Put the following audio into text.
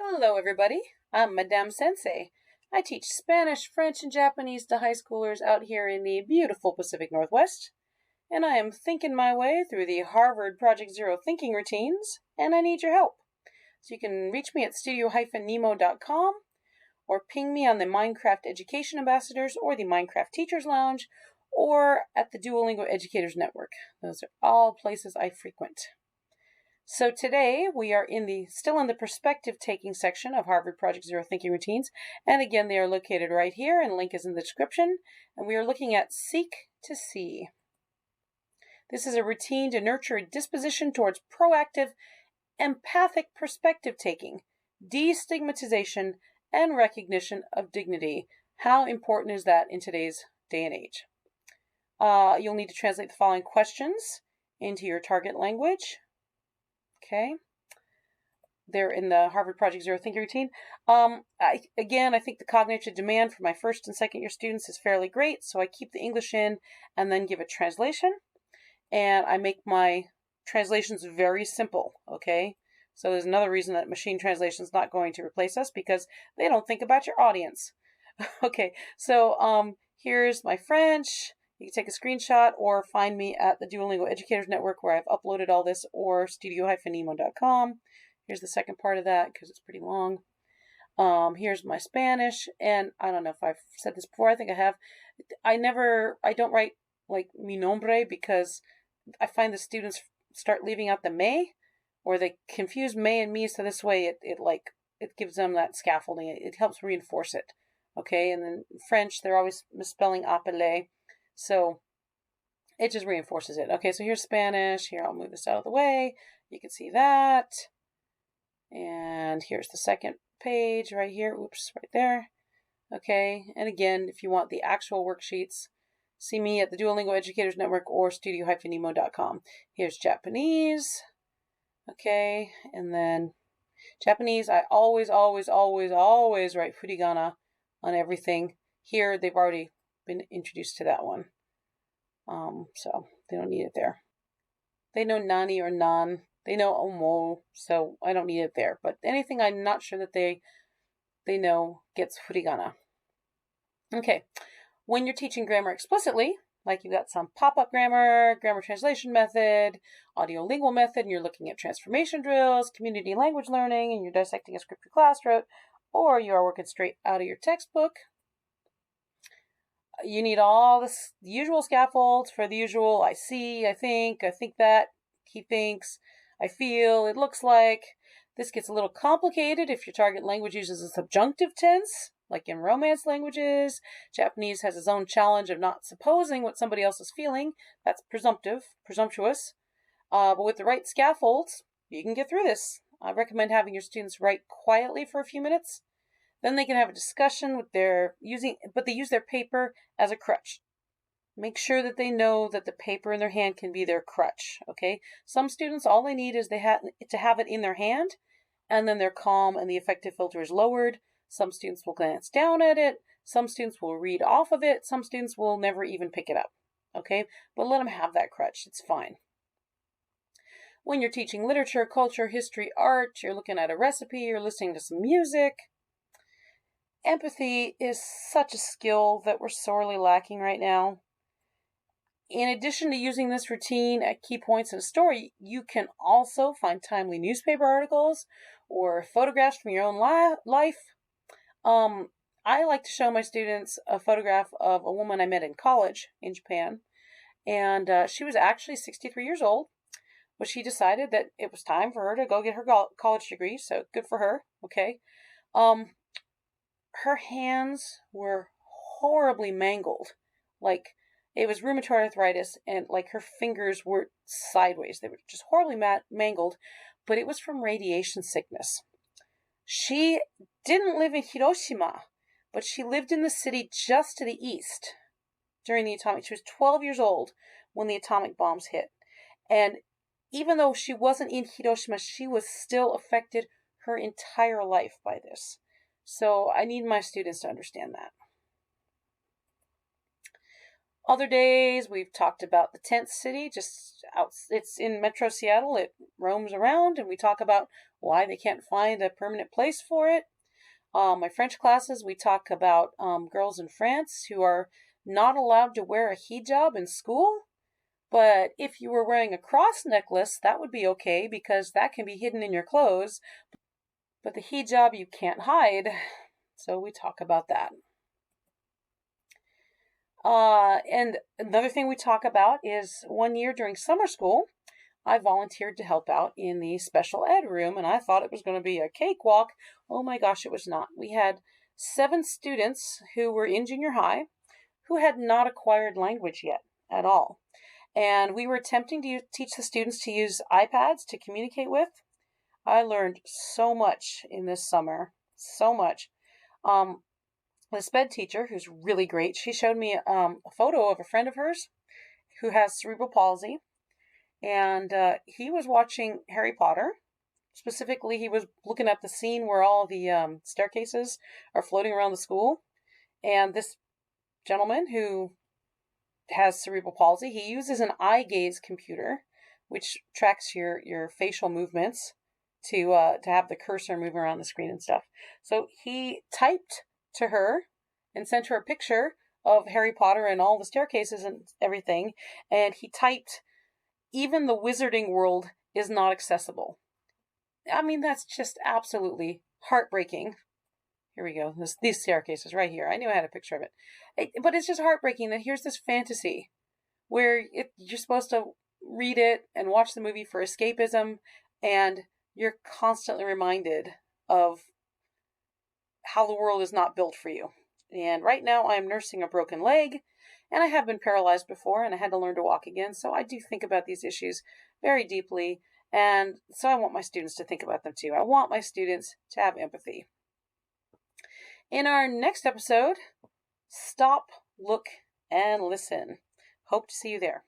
Hello, everybody. I'm Madame Sensei. I teach Spanish, French, and Japanese to high schoolers out here in the beautiful Pacific Northwest, and I am thinking my way through the Harvard Project Zero thinking routines, and I need your help. So you can reach me at studio-nemo.com or ping me on the Minecraft Education Ambassadors or the Minecraft Teachers Lounge or at the Duolingo Educators Network. Those are all places I frequent. So today we are still in the perspective taking section of Harvard Project Zero thinking routines. And again, they are located right here and link is in the description. And we are looking at seek to see. This is a routine to nurture a disposition towards proactive, empathic perspective taking, destigmatization, and recognition of dignity. How important is that in today's day and age? You'll need to translate the following questions into your target language. Okay. They're in the Harvard Project Zero thinking routine. I think the cognitive demand for my first and second year students is fairly great, so I keep the English in and then give a translation. And I make my translations very simple, okay? So there's another reason that machine translation is not going to replace us, because they don't think about your audience. Okay, so here's my French. You can take a screenshot or find me at the Duolingo Educators Network where I've uploaded all this, or studio-nemo.com. Here's the second part of that because it's pretty long. Here's my Spanish, and I don't know if I've said this before. I think I have. I don't write like mi nombre because I find the students start leaving out the me, or they confuse me and me. So this way it gives them that scaffolding. It helps reinforce it. Okay, and then French, they're always misspelling appeler. So it just reinforces it. Okay, so here's Spanish. Here, I'll move this out of the way. You can see that. And here's the second page right here. Oops, right there. Okay, and again, if you want the actual worksheets, see me at the Duolingo Educators Network or studio-nemo.com. Here's Japanese. Okay, and then Japanese, I always write furigana on everything. Here, they've already been introduced to that one. So they don't need it there. They know nani or nan. They know omo, so I don't need it there. But anything I'm not sure that they know gets furigana. Okay, when you're teaching grammar explicitly, like you've got some pop-up grammar, grammar translation method, audiolingual method, and you're looking at transformation drills, community language learning, and you're dissecting a script your class wrote, or you are working straight out of your textbook, you need all the usual scaffolds for the usual I see, I think that, he thinks, I feel, it looks like. This gets a little complicated if your target language uses a subjunctive tense, like in Romance languages. Japanese has its own challenge of not supposing what somebody else is feeling. That's presumptuous. But with the right scaffolds, you can get through this. I recommend having your students write quietly for a few minutes. Then they can have a discussion but they use their paper as a crutch. Make sure that they know that the paper in their hand can be their crutch, okay? Some students, all they need is to have it in their hand, and then they're calm and the affective filter is lowered. Some students will glance down at it. Some students will read off of it. Some students will never even pick it up, okay? But let them have that crutch. It's fine. When you're teaching literature, culture, history, art, you're looking at a recipe, you're listening to some music. Empathy is such a skill that we're sorely lacking right now. In addition to using this routine at key points in a story, you can also find timely newspaper articles or photographs from your own life. I like to show my students a photograph of a woman I met in college in Japan, and she was actually 63 years old, but she decided that it was time for her to go get her college degree, so good for her, okay? Her hands were horribly mangled, like it was rheumatoid arthritis, and like her fingers were sideways. They were just horribly mangled, but it was from radiation sickness. She didn't live in Hiroshima, but she lived in the city just to the east during the atomic. She was 12 years old when the atomic bombs hit. And even though she wasn't in Hiroshima, she was still affected her entire life by this. So I need my students to understand that. Other days we've talked about the tent city, just out. It's in Metro Seattle. It roams around, and we talk about why they can't find a permanent place for it. My French classes, we talk about girls in France who are not allowed to wear a hijab in school. But if you were wearing a cross necklace, that would be okay because that can be hidden in your clothes. But the hijab you can't hide. So we talk about that. And another thing we talk about is one year during summer school, I volunteered to help out in the special ed room, and I thought it was going to be a cakewalk. Oh my gosh, it was not. We had 7 students who were in junior high who had not acquired language yet at all. And we were attempting to teach the students to use iPads to communicate with. I learned so much in this summer, so much. The SPED teacher, who's really great, she showed me a photo of a friend of hers who has cerebral palsy, and he was watching Harry Potter. Specifically, he was looking at the scene where all the staircases are floating around the school, and this gentleman who has cerebral palsy, he uses an eye gaze computer, which tracks your facial movements to have the cursor move around the screen and stuff. So he typed to her and sent her a picture of Harry Potter and all the staircases and everything, and he typed, "Even the wizarding world is not accessible." I mean, that's just absolutely heartbreaking. Here we go. These staircases right here. I knew I had a picture of it. But it's just heartbreaking that here's this fantasy where you're supposed to read it and watch the movie for escapism, and you're constantly reminded of how the world is not built for you. And right now I'm nursing a broken leg, and I have been paralyzed before, and I had to learn to walk again. So I do think about these issues very deeply, and so I want my students to think about them too. I want my students to have empathy. In our next episode, stop, look, and listen. Hope to see you there.